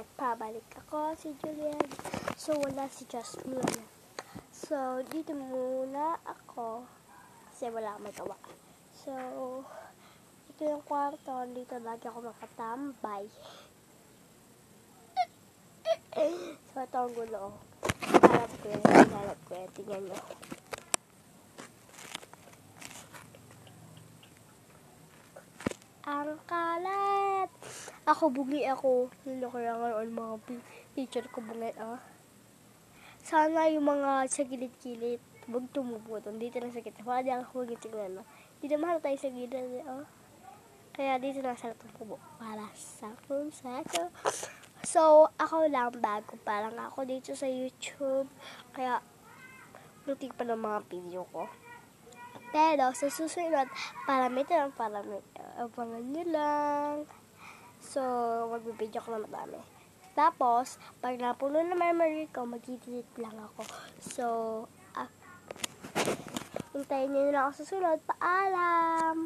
Pabalik ako, si Julian. So, wala si Jasmine. So, dito muna ako. Kasi wala akong magawa. So, ito yung kwarto. Dito lagi ako makatambay. So, ito ang gulo. Hanap ko yan. Tingnan nyo. Ang kalat! Ako, bungi ako. Nilo ko lang ngayon mga picture ko bungi, Sana yung mga sa gilid-gilid, huwag tumubo doon. Dito lang sa gilid. Wala di ako huwag tingnan, Dito mahal tayo sa gilid, Kaya dito lang sa tumubo. Para sa kung sako. So, ako lang bago pa lang ako dito sa YouTube. Kaya, lutik pa ng mga video ko. Pero, sa susunod, parami. Abangan nyo lang. So, magbibideo ko na madami. Tapos, pag napuno na memory ko, mag-delete lang ako. So, hintayin nyo na ako sa susunod. Paalam!